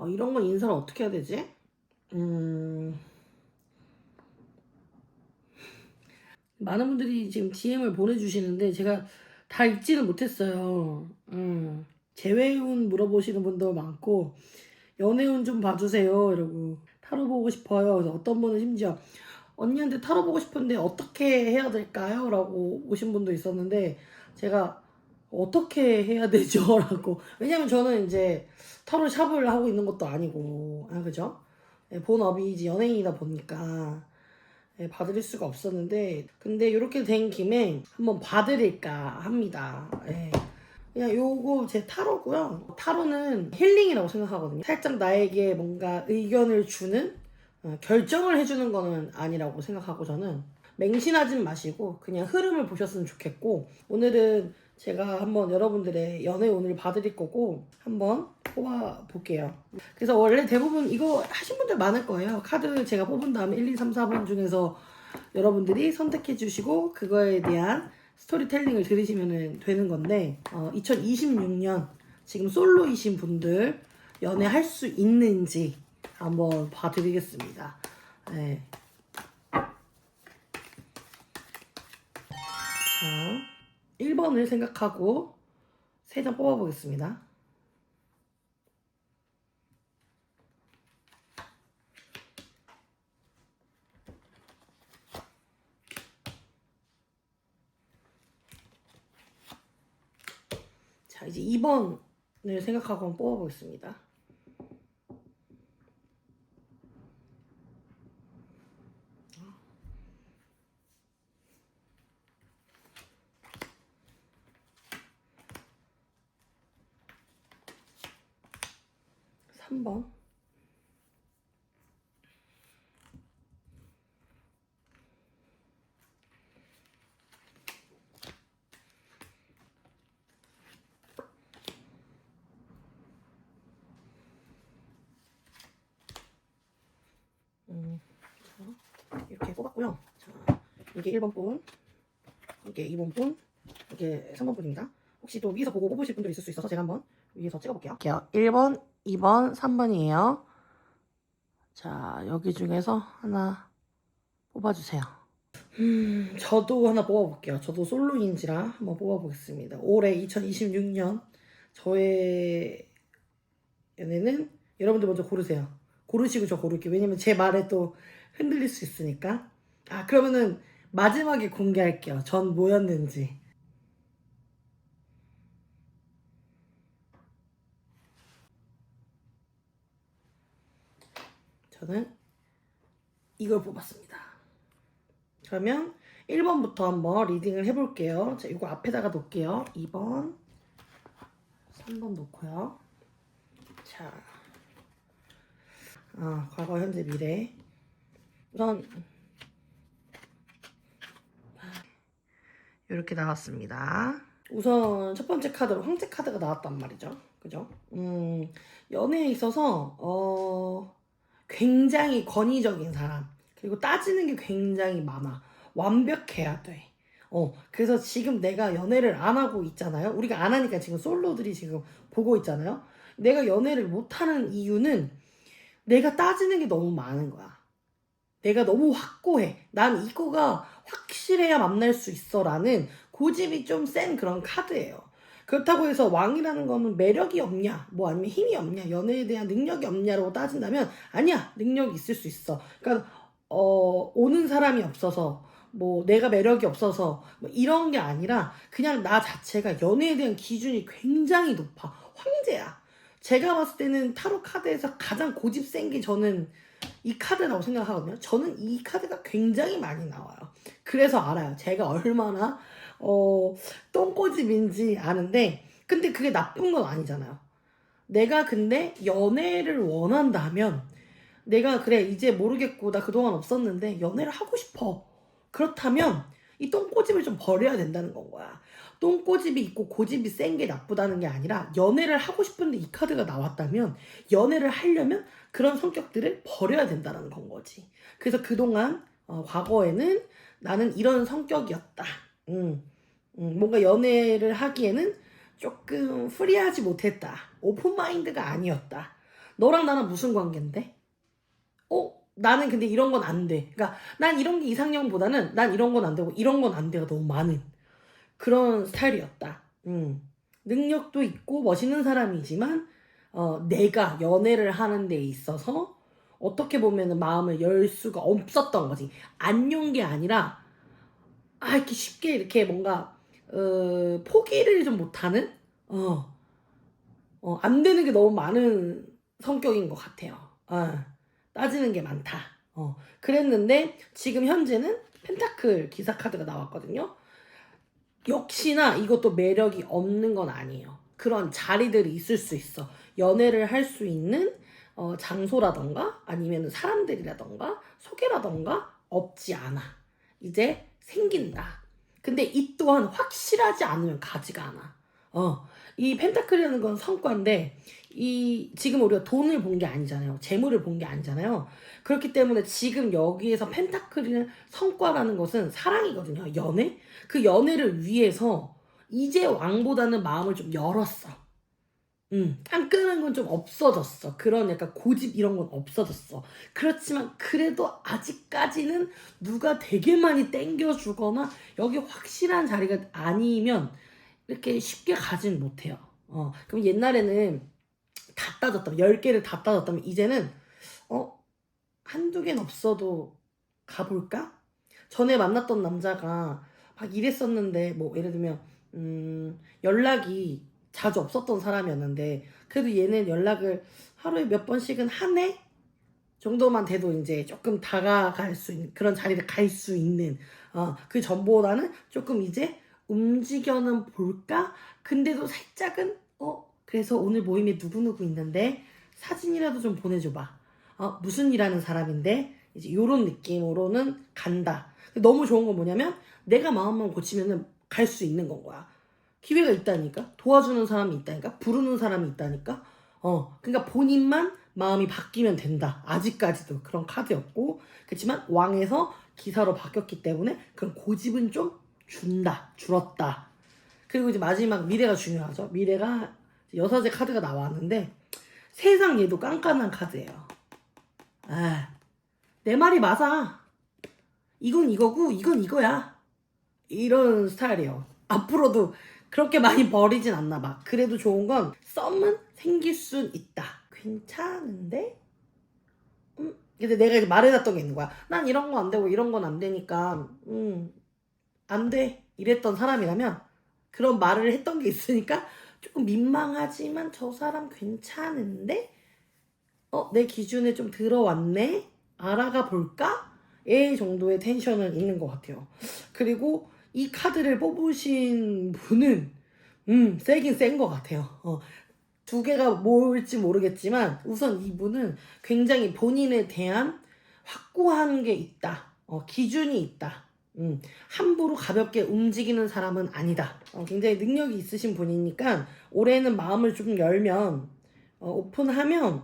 이런 건 인사를 어떻게 해야 되지? 많은 분들이 지금 DM을 보내주시는데 제가 다 읽지는 못했어요. 재회운 물어보시는 분도 많고 연애운 좀 봐주세요 이러고 타로 보고 싶어요. 그래서 어떤 분은 심지어 언니한테 타로 보고 싶은데 어떻게 해야 될까요? 라고 오신 분도 있었는데 제가 어떻게 해야 되죠? 라고. 왜냐면 저는 이제 타로 샵을 하고 있는 것도 아니고, 그죠? 본업이 이제 연예인이다 보니까 봐드릴 수가 없었는데, 근데 이렇게 된 김에 한번 봐드릴까 합니다. 예. 그냥 요거 제 타로고요. 타로는 힐링이라고 생각하거든요. 살짝 나에게 뭔가 의견을 주는 결정을 해주는 거는 아니라고 생각하고 저는 맹신하진 마시고 그냥 흐름을 보셨으면 좋겠고 오늘은 제가 한번 여러분들의 연애 운을 봐드릴 거고 한번 뽑아볼게요. 그래서 원래 대부분 이거 하신 분들 많을 거예요. 카드 제가 뽑은 다음에 1, 2, 3, 4번 중에서 여러분들이 선택해 주시고 그거에 대한 스토리텔링을 들으시면 되는 건데 2026년 지금 솔로이신 분들 연애할 수 있는지 한번 봐드리겠습니다. 네. 자, 1번을 생각하고 3장 뽑아보겠습니다. 자, 이제 2번을 생각하고 한번 뽑아보겠습니다. 삼 번 이렇게 뽑았고요. 자, 이게 1번 분, 이게 2번 분, 이게 3번 분입니다. 혹시 또 위에서 보고 뽑으실 분들 있을 수 있어서 제가 한번 위에서 찍어볼게요. 1번, 2번, 3번이에요. 자, 여기 중에서 하나 뽑아주세요. 저도 하나 뽑아볼게요. 저도 솔로인지라 한번 뽑아보겠습니다. 올해 2026년 저의 연애는 여러분들 먼저 고르세요. 고르시고 저 고를게요. 왜냐면 제 말에 또 흔들릴 수 있으니까. 그러면은 마지막에 공개할게요. 전 뭐였는지. 저는 이걸 뽑았습니다. 그러면 1번부터 한번 리딩을 해볼게요. 자, 이거 앞에다가 놓을게요. 2번, 3번 놓고요. 자, 과거, 현재, 미래. 우선 이렇게 나왔습니다. 우선 첫 번째 카드로 황제 카드가 나왔단 말이죠. 그죠? 연애에 있어서 굉장히 권위적인 사람. 그리고 따지는 게 굉장히 많아. 완벽해야 돼. 그래서 지금 내가 연애를 안 하고 있잖아요. 우리가 안 하니까 지금 솔로들이 지금 보고 있잖아요. 내가 연애를 못 하는 이유는 내가 따지는 게 너무 많은 거야. 내가 너무 확고해. 난 이거가 확실해야 만날 수 있어 라는 고집이 좀 센 그런 카드예요. 그렇다고 해서 왕이라는 거는 매력이 없냐, 뭐 아니면 힘이 없냐, 연애에 대한 능력이 없냐라고 따진다면 아니야, 능력이 있을 수 있어. 그러니까 오는 사람이 없어서 뭐 내가 매력이 없어서 뭐 이런 게 아니라 그냥 나 자체가 연애에 대한 기준이 굉장히 높아. 황제야. 제가 봤을 때는 타로 카드에서 가장 고집 센 게 저는 이 카드라고 생각하거든요. 저는 이 카드가 굉장히 많이 나와요. 그래서 알아요. 제가 얼마나 똥꼬집인지 아는데 근데 그게 나쁜 건 아니잖아요. 내가 근데 연애를 원한다면 내가 그래 이제 모르겠고 나 그동안 없었는데 연애를 하고 싶어. 그렇다면 이 똥꼬집을 좀 버려야 된다는 건 거야. 똥꼬집이 있고 고집이 센 게 나쁘다는 게 아니라 연애를 하고 싶은데 이 카드가 나왔다면 연애를 하려면 그런 성격들을 버려야 된다는 건 거지. 그래서 그동안 과거에는 나는 이런 성격이었다. 뭔가 연애를 하기에는 조금 프리하지 못했다. 오픈마인드가 아니었다. 너랑 나랑 무슨 관계인데? 나는 근데 이런 건 안 돼. 그러니까 난 이런 게 이상형보다는 난 이런 건 안 되고 이런 건 안 돼가 너무 많은 그런 스타일이었다. 능력도 있고 멋있는 사람이지만 내가 연애를 하는 데 있어서 어떻게 보면은 마음을 열 수가 없었던 거지. 안 연 게 아니라 이렇게 쉽게 이렇게 뭔가 포기를 좀 못하는 안 되는 게 너무 많은 성격인 것 같아요. 따지는 게 많다. 그랬는데 지금 현재는 펜타클 기사 카드가 나왔거든요. 역시나 이것도 매력이 없는 건 아니에요. 그런 자리들이 있을 수 있어. 연애를 할 수 있는 장소라던가 아니면 사람들이라던가 소개라던가 없지 않아. 이제 생긴다. 근데 이 또한 확실하지 않으면 가지가 않아. 이 펜타클이라는 건 성과인데 지금 우리가 돈을 본 게 아니잖아요. 재물을 본 게 아니잖아요. 그렇기 때문에 지금 여기에서 펜타클이는 성과라는 것은 사랑이거든요. 연애? 그 연애를 위해서 이제 왕보다는 마음을 좀 열었어. 깐깐한 건 좀 없어졌어. 그런 약간 고집 이런 건 없어졌어. 그렇지만 그래도 아직까지는 누가 되게 많이 땡겨주거나 여기 확실한 자리가 아니면 이렇게 쉽게 가진 못해요. 그럼 옛날에는 다 따졌다면 10개를 다 따졌다면 이제는 한두 개는 없어도 가볼까? 전에 만났던 남자가 막 이랬었는데 뭐 예를 들면 연락이 자주 없었던 사람이었는데 그래도 얘는 연락을 하루에 몇 번씩은 하네? 정도만 돼도 이제 조금 다가갈 수 있는 그런 자리를 갈 수 있는 그 전보다는 조금 이제 움직여는 볼까? 근데도 살짝은 그래서 오늘 모임에 누구누구 있는데 사진이라도 좀 보내줘봐. 무슨 일 하는 사람인데 이제 요런 느낌으로는 간다. 너무 좋은 건 뭐냐면 내가 마음만 고치면은 갈 수 있는 건 거야. 기회가 있다니까? 도와주는 사람이 있다니까? 부르는 사람이 있다니까? 그러니까 본인만 마음이 바뀌면 된다. 아직까지도 그런 카드였고. 그렇지만 왕에서 기사로 바뀌었기 때문에 그런 고집은 좀 줄었다. 그리고 이제 마지막 미래가 중요하죠. 미래가 여사제 카드가 나왔는데 세상 얘도 깐깐한 카드예요. 내 말이 맞아. 이건 이거고 이건 이거야. 이런 스타일이에요. 앞으로도 그렇게 많이 버리진 않나 봐. 그래도 좋은 건 썸은 생길 순 있다. 괜찮은데? 근데 내가 이제 말해놨던 게 있는 거야. 난 이런 거 안 되고 이런 건 안 되니까 안 돼. 이랬던 사람이라면 그런 말을 했던 게 있으니까 조금 민망하지만 저 사람 괜찮은데? 내 기준에 좀 들어왔네? 알아가 볼까? 이 정도의 텐션은 있는 것 같아요. 그리고 이 카드를 뽑으신 분은 세긴 센 것 같아요. 두 개가 뭘지 모르겠지만 우선 이분은 굉장히 본인에 대한 확고한 게 있다. 기준이 있다. 함부로 가볍게 움직이는 사람은 아니다. 굉장히 능력이 있으신 분이니까 올해는 마음을 좀 열면 오픈하면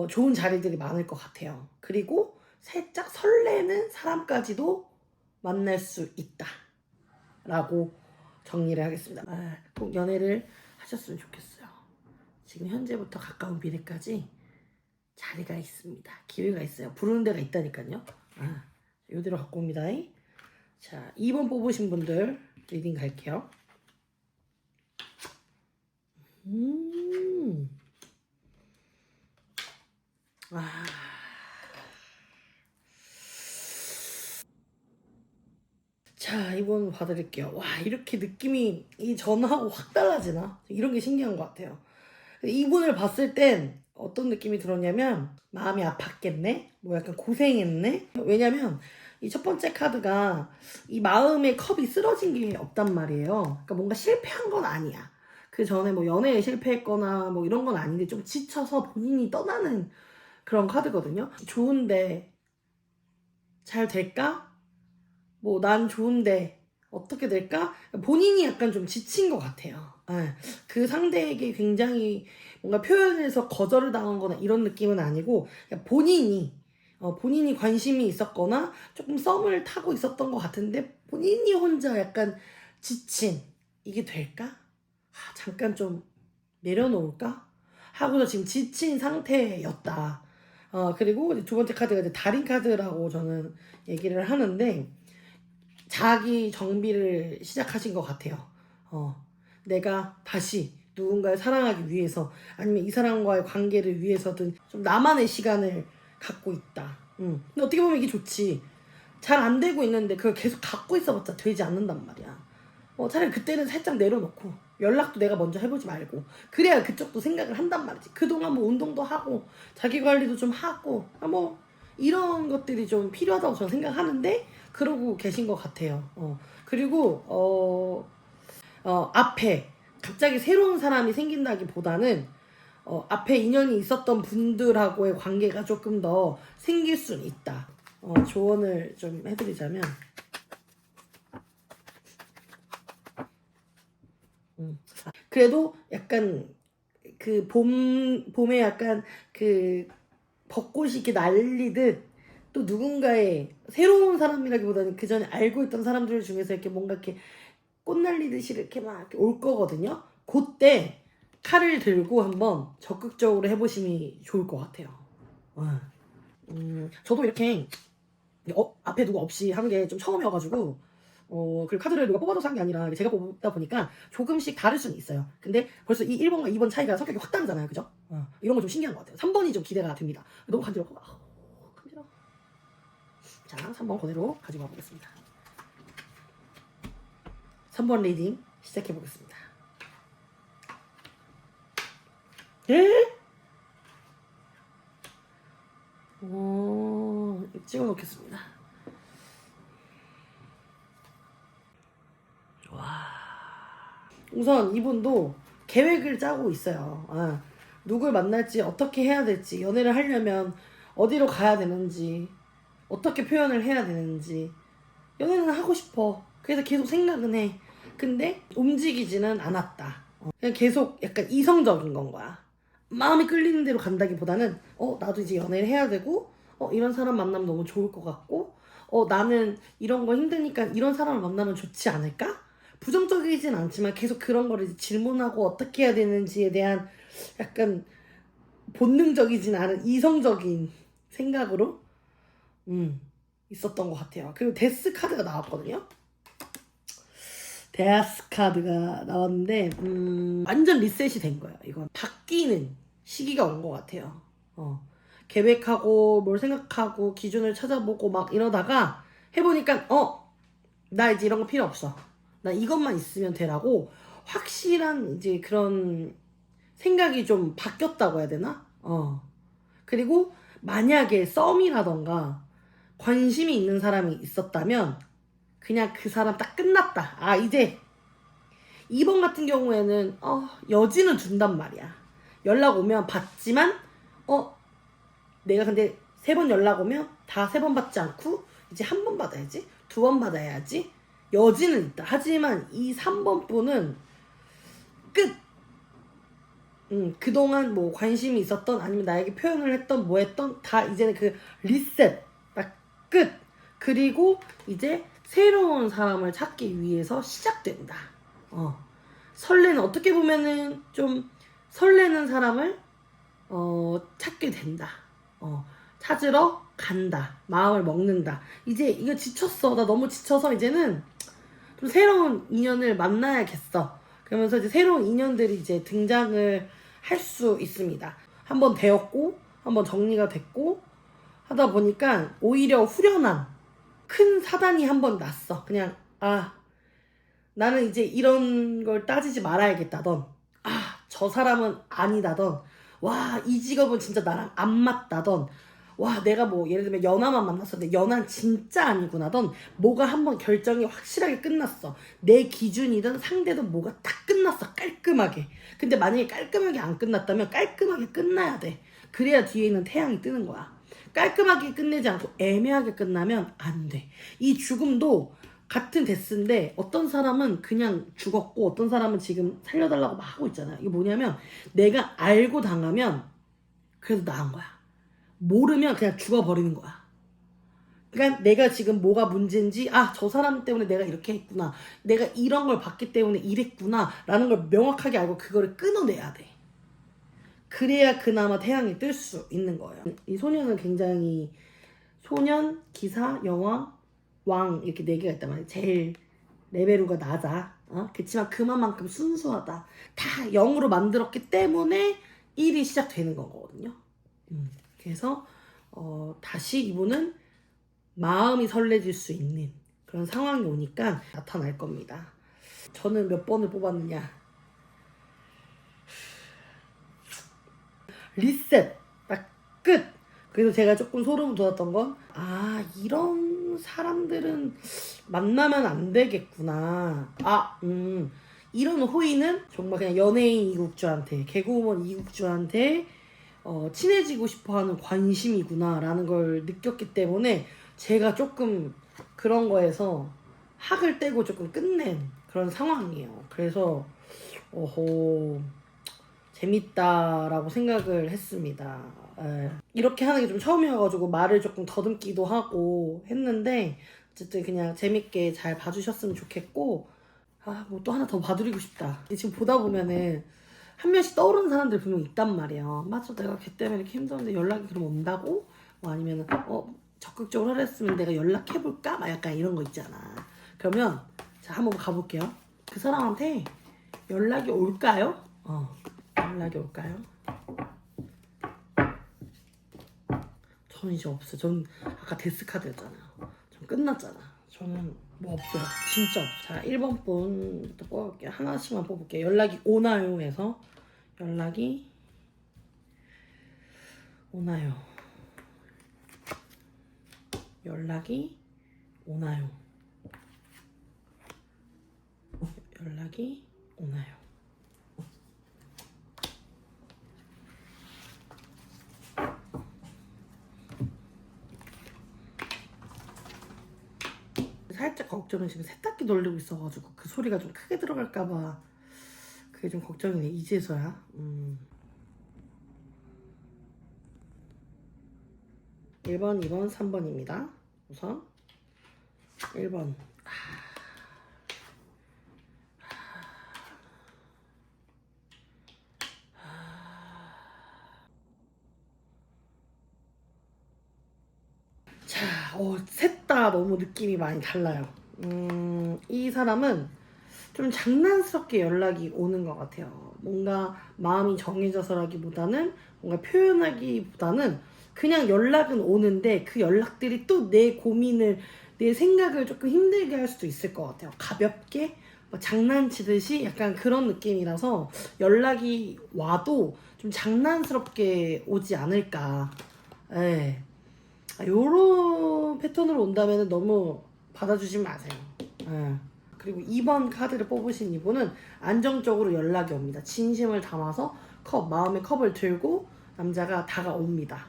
좋은 자리들이 많을 것 같아요. 그리고 살짝 설레는 사람까지도 만날 수 있다. 라고 정리를 하겠습니다. 꼭 연애를 하셨으면 좋겠어요. 지금 현재부터 가까운 미래까지 자리가 있습니다. 기회가 있어요. 부르는 데가 있다니까요. 이대로 갖고 옵니다. 자, 2번 뽑으신 분들 리딩 갈게요. 자, 2번 봐드릴게요. 와, 이렇게 느낌이 이 전하고 확 달라지나? 이런 게 신기한 것 같아요. 이분을 봤을 땐 어떤 느낌이 들었냐면 마음이 아팠겠네? 뭐 약간 고생했네? 왜냐면 이 첫 번째 카드가 이 마음의 컵이 쓰러진 게 없단 말이에요. 그러니까 뭔가 실패한 건 아니야. 그 전에 뭐 연애에 실패했거나 뭐 이런 건 아닌데 좀 지쳐서 본인이 떠나는 그런 카드거든요. 좋은데 잘 될까? 뭐 난 좋은데 어떻게 될까? 본인이 약간 좀 지친 것 같아요. 그 상대에게 굉장히 뭔가 표현해서 거절을 당한 거나 이런 느낌은 아니고 본인이 관심이 있었거나 조금 썸을 타고 있었던 것 같은데 본인이 혼자 약간 지친 이게 될까? 잠깐 좀 내려놓을까? 하고서 지금 지친 상태였다. 그리고 이제 두 번째 카드가 이제 달인 카드라고 저는 얘기를 하는데, 자기 정비를 시작하신 것 같아요. 내가 다시 누군가를 사랑하기 위해서, 아니면 이 사람과의 관계를 위해서든 좀 나만의 시간을 갖고 있다. 근데 어떻게 보면 이게 좋지. 잘 안 되고 있는데 그걸 계속 갖고 있어봤자 되지 않는단 말이야. 차라리 그때는 살짝 내려놓고 연락도 내가 먼저 해보지 말고, 그래야 그쪽도 생각을 한단 말이지. 그동안 뭐 운동도 하고 자기관리도 좀 하고 뭐 이런 것들이 좀 필요하다고 저는 생각하는데, 그러고 계신 것 같아요. 그리고 앞에 갑자기 새로운 사람이 생긴다기보다는 앞에 인연이 있었던 분들하고의 관계가 조금 더 생길 수는 있다. 조언을 좀 해드리자면, 그래도 약간 그 봄에 약간 그 벚꽃이 이렇게 날리듯, 또 누군가의 새로운 사람이라기보다는 그 전에 알고 있던 사람들 중에서 이렇게 뭔가 이렇게 꽃 날리듯이 이렇게 막 이렇게 올 거거든요. 그때 칼을 들고 한번 적극적으로 해보심이 좋을 것 같아요. 저도 이렇게 앞에 누구 없이 하는 게 좀 처음이어가지고, 그 카드를 누가 뽑아줘서 한 게 아니라 제가 뽑다 보니까 조금씩 다를 수는 있어요. 근데 벌써 이 1번과 2번 차이가 성격이 확 다르잖아요. 그죠? 이런 거 좀 신기한 것 같아요. 3번이 좀 기대가 됩니다. 너무 간지러워. 간지러워. 자, 3번 그대로 가지고 와보겠습니다. 3번 리딩 시작해보겠습니다. 찍어 놓겠습니다. 우선 이분도 계획을 짜고 있어요. 누굴 만날지, 어떻게 해야 될지, 연애를 하려면 어디로 가야 되는지, 어떻게 표현을 해야 되는지. 연애는 하고 싶어. 그래서 계속 생각은 해. 근데 움직이지는 않았다. 그냥 계속 약간 이성적인 건 거야. 마음이 끌리는 대로 간다기보다는 나도 이제 연애를 해야 되고, 이런 사람 만나면 너무 좋을 것 같고, 나는 이런 거 힘드니까 이런 사람을 만나면 좋지 않을까? 부정적이진 않지만 계속 그런 거를 이제 질문하고 어떻게 해야 되는지에 대한 약간 본능적이진 않은 이성적인 생각으로 있었던 것 같아요. 그리고 데스 카드가 나왔거든요. 데스 카드가 나왔는데 완전 리셋이 된 거예요. 이건 바뀌는 시기가 온 것 같아요. 계획하고 뭘 생각하고 기준을 찾아보고 막 이러다가 해보니까 나 이제 이런 거 필요 없어. 나 이것만 있으면 되라고 확실한 이제 그런 생각이 좀 바뀌었다고 해야 되나? 그리고 만약에 썸이라던가 관심이 있는 사람이 있었다면 그냥 그 사람 딱 끝났다. 이제 2번 같은 경우에는 여지는 둔단 말이야. 연락 오면 받지만 내가 근데 3번 연락 오면 다 3번 받지 않고 이제 1번 받아야지, 2번 받아야지, 여지는 있다. 하지만 이 3번 분은 끝. 그동안 뭐 관심이 있었던, 아니면 나에게 표현을 했던, 뭐 했던, 다 이제는 그 리셋, 딱 끝. 그리고 이제 새로운 사람을 찾기 위해서 시작된다. 설레는, 어떻게 보면은 좀 설레는 사람을 찾게 된다. 찾으러 간다. 마음을 먹는다. 이제 이거 지쳤어. 나 너무 지쳐서 이제는 좀 새로운 인연을 만나야겠어. 그러면서 이제 새로운 인연들이 이제 등장을 할 수 있습니다. 한번 되었고, 한번 정리가 됐고 하다 보니까 오히려 후련한 큰 사단이 한번 났어. 그냥 나는 이제 이런 걸 따지지 말아야겠다던, 저 사람은 아니다던, 와, 이 직업은 진짜 나랑 안 맞다던, 와, 내가 뭐 예를 들면 연하만 만났었는데 연하는 진짜 아니구나던, 뭐가 한번 결정이 확실하게 끝났어. 내 기준이든 상대든 뭐가 딱 끝났어. 깔끔하게. 근데 만약에 깔끔하게 안 끝났다면 깔끔하게 끝나야 돼. 그래야 뒤에 있는 태양이 뜨는 거야. 깔끔하게 끝내지 않고 애매하게 끝나면 안 돼. 이 죽음도 같은 데스인데 어떤 사람은 그냥 죽었고 어떤 사람은 지금 살려달라고 막 하고 있잖아요. 이게 뭐냐면, 내가 알고 당하면 그래도 나은 거야. 모르면 그냥 죽어버리는 거야. 그러니까 내가 지금 뭐가 문제인지, 저 사람 때문에 내가 이렇게 했구나, 내가 이런 걸 봤기 때문에 이랬구나 라는 걸 명확하게 알고 그거를 끊어내야 돼. 그래야 그나마 태양이 뜰 수 있는 거예요. 이 소년은 굉장히 소년, 기사, 여왕, 왕 이렇게 4개가 있단 말이에요. 제일 레벨우가 낮아. 그렇지만 그만큼 순수하다. 다 0으로 만들었기 때문에 1이 시작되는 거거든요. 그래서 다시 이분은 마음이 설레질 수 있는 그런 상황이 오니까 나타날 겁니다. 저는 몇 번을 뽑았느냐. 리셋! 딱 끝! 그래서 제가 조금 소름 돋았던 건 이런 사람들은 만나면 안 되겠구나. 이런 호의는 정말 그냥 연예인 이국주한테, 개그우먼 이국주한테 친해지고 싶어하는 관심이구나 라는 걸 느꼈기 때문에 제가 조금 그런 거에서 학을 떼고 조금 끝낸 그런 상황이에요. 그래서 재밌다라고 생각을 했습니다. 이렇게 하는 게 좀 처음이어가지고 말을 조금 더듬기도 하고 했는데 어쨌든 그냥 재밌게 잘 봐주셨으면 좋겠고 뭐 또 하나 더 봐드리고 싶다. 지금 보다 보면은 한 명씩 떠오르는 사람들 분명 있단 말이에요. 맞아, 내가 걔 때문에 이렇게 힘들었는데 연락이 그럼 온다고? 뭐 아니면은 적극적으로 하랬으면 내가 연락해볼까? 막 약간 이런 거 있잖아. 그러면 자 한번 가볼게요. 그 사람한테 연락이 올까요? 연락이 올까요? 저는 이제 없어요. 전 아까 데스카드였잖아요. 전 끝났잖아. 저는 뭐 없어요. 진짜 없어요. 자 1번 분부터 뽑아볼게요. 하나씩만 뽑을게요. 연락이 오나요? 해서 연락이 오나요? 연락이 오나요? 연락이 오나요? 살짝 걱정은 지금 세탁기 돌리고 있어가지고 그 소리가 좀 크게 들어갈까봐 그게 좀 걱정이네. 이제서야 1번, 2번, 3번입니다. 우선 1번 자, 셋 다 너무 느낌이 많이 달라요. 이 사람은 좀 장난스럽게 연락이 오는 것 같아요. 뭔가 마음이 정해져서라기보다는 뭔가 표현하기보다는 그냥 연락은 오는데 그 연락들이 또 내 고민을, 내 생각을 조금 힘들게 할 수도 있을 것 같아요. 가볍게 뭐 장난치듯이 약간 그런 느낌이라서 연락이 와도 좀 장난스럽게 오지 않을까. 예. 요런 패턴으로 온다면 너무 받아주지 마세요. 그리고 2번 카드를 뽑으신 이분은 안정적으로 연락이 옵니다. 진심을 담아서 마음의 컵을 들고 남자가 다가옵니다.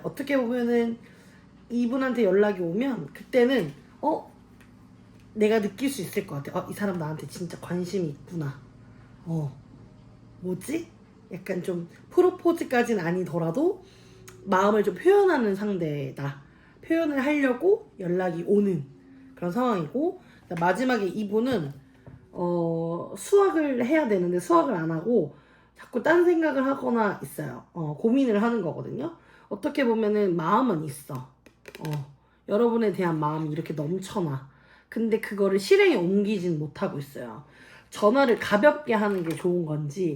어떻게 보면은 이분한테 연락이 오면 그때는 내가 느낄 수 있을 것 같아. 이 사람 나한테 진짜 관심이 있구나. 뭐지? 약간 좀 프로포즈까지는 아니더라도 마음을 좀 표현하는 상대다. 표현을 하려고 연락이 오는 그런 상황이고, 마지막에 이분은 수학을 해야 되는데 수학을 안 하고 자꾸 딴 생각을 하거나 있어요. 고민을 하는 거거든요. 어떻게 보면은 마음은 있어. 여러분에 대한 마음이 이렇게 넘쳐나. 근데 그거를 실행에 옮기진 못하고 있어요. 전화를 가볍게 하는 게 좋은 건지,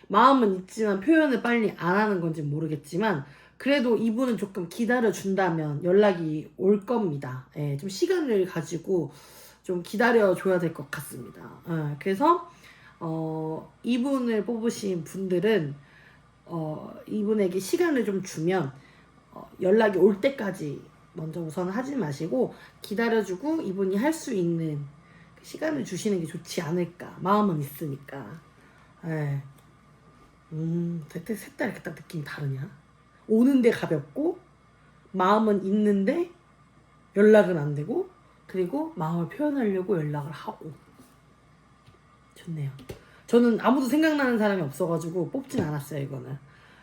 마음은 있지만 표현을 빨리 안 하는 건지 모르겠지만, 그래도 이분은 조금 기다려준다면 연락이 올 겁니다. 좀 시간을 가지고 좀 기다려줘야 될 것 같습니다. 그래서 이분을 뽑으신 분들은 이분에게 시간을 좀 주면 연락이 올 때까지 먼저 우선 하지 마시고 기다려주고 이분이 할 수 있는 시간을 주시는 게 좋지 않을까. 마음은 있으니까. 셋 다 이렇게 딱 느낌이 다르냐? 오는데 가볍고 마음은 있는데 연락은 안 되고, 그리고 마음을 표현하려고 연락을 하고. 좋네요. 저는 아무도 생각나는 사람이 없어가지고 뽑진 않았어요. 이거는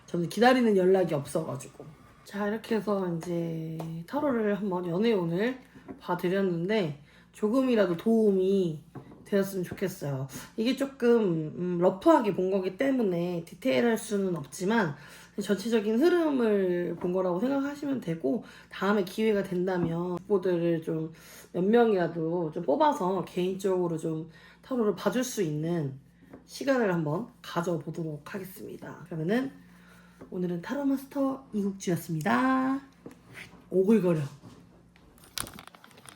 저는 기다리는 연락이 없어가지고. 자, 이렇게 해서 이제 타로를 한번 연애운을 봐드렸는데 조금이라도 도움이 되었으면 좋겠어요. 이게 조금 러프하게 본 거기 때문에 디테일할 수는 없지만 전체적인 흐름을 본 거라고 생각하시면 되고, 다음에 기회가 된다면 후보들을 좀 몇 명이라도 좀 뽑아서 개인적으로 좀 타로를 봐줄 수 있는 시간을 한번 가져보도록 하겠습니다. 그러면은 오늘은 타로 마스터 이국주였습니다. 오글거려.